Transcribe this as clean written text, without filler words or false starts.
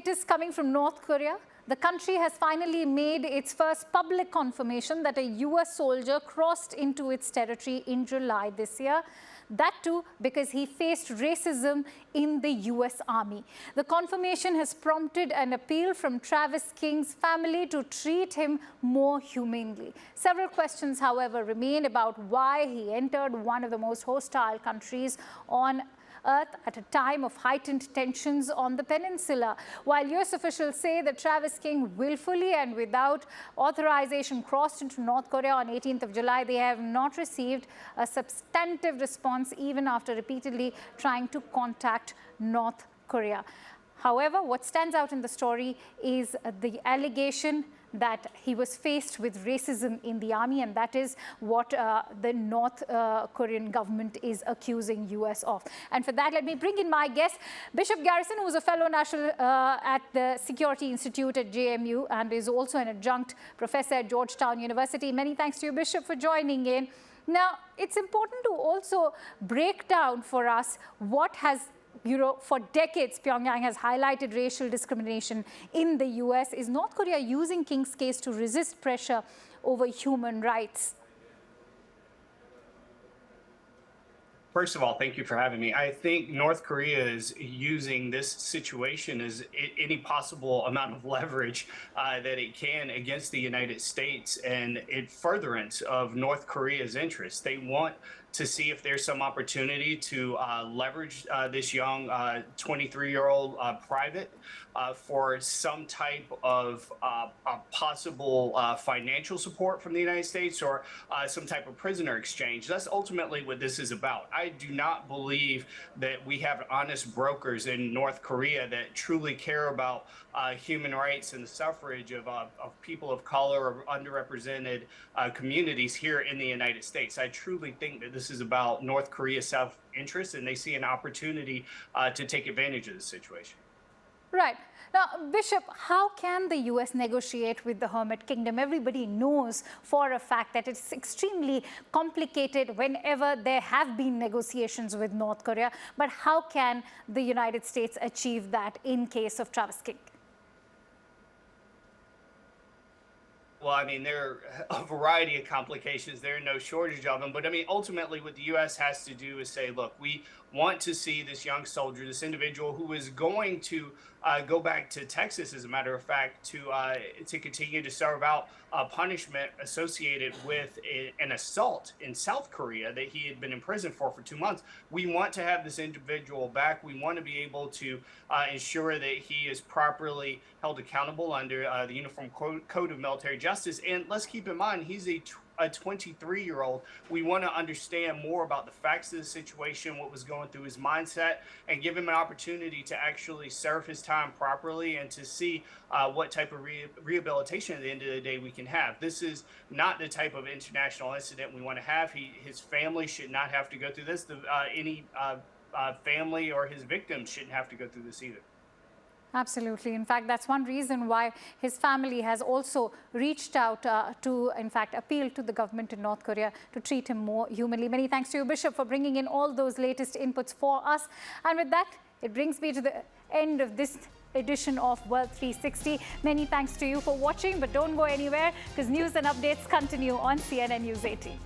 latest coming from North Korea. The country has finally made its first public confirmation that a US soldier crossed into its territory in July this year. That too because he faced racism in the US Army. The confirmation has prompted an appeal from Travis King's family to treat him more humanely. Several questions, however, remain about why he entered one of the most hostile countries on Earth at a time of heightened tensions on the peninsula. While US officials say that Travis King willfully and without authorization crossed into North Korea on 18th of July, they have not received a substantive response even after repeatedly trying to contact North Korea. However, what stands out in the story is the allegation that he was faced with racism in the army, and that is what the North Korean government is accusing US of. And for that, let me bring in my guest, Bishop Garrison, who is a fellow national at the Security Institute at JMU and is also an adjunct professor at Georgetown University. Many thanks to you, Bishop, for joining in. Now, it's important to also break down for us what has for decades, Pyongyang has highlighted racial discrimination in the US. Is North Korea using King's case to resist pressure over human rights? First of all, thank you for having me. I think North Korea is using this situation as any possible amount of leverage that it can against the United States and in furtherance of North Korea's interests. They want to see if there's some opportunity to leverage this young 23-year-old private for some type of possible financial support from the United States or some type of prisoner exchange. That's ultimately what this is about. I do not believe that we have honest brokers in North Korea that truly care about human rights and the suffrage of people of color or underrepresented communities here in the United States. I truly think that this is about North Korea's self-interest, and they see an opportunity to take advantage of the situation. Right. Now, Bishop, how can the US negotiate with the Hermit Kingdom? Everybody knows for a fact that it's extremely complicated whenever there have been negotiations with North Korea. But how can the United States achieve that in case of Travis King? Well, I mean, there are a variety of complications. There are no shortage of them. But I mean, ultimately, what the U.S. has to do is say, look, we want to see this young soldier, this individual who is going to go back to Texas, as a matter of fact, to continue to serve out punishment associated with an assault in South Korea that he had been in prison for 2 months. We want to have this individual back. We want to be able to ensure that he is properly held accountable under the Uniform Code of Military Justice. And let's keep in mind, he's a 23-year-old. We want to understand more about the facts of the situation, what was going through his mindset, and give him an opportunity to actually serve his time properly and to see what type of rehabilitation at the end of the day we can have. This is not the type of international incident we want to have. His family should not have to go through this. Any family or his victims shouldn't have to go through this either. Absolutely. In fact, that's one reason why his family has also reached out to, in fact, appeal to the government in North Korea to treat him more humanly. Many thanks to you, Bishop, for bringing in all those latest inputs for us. And with that, it brings me to the end of this edition of World 360. Many thanks to you for watching, but don't go anywhere because news and updates continue on CNN News 18.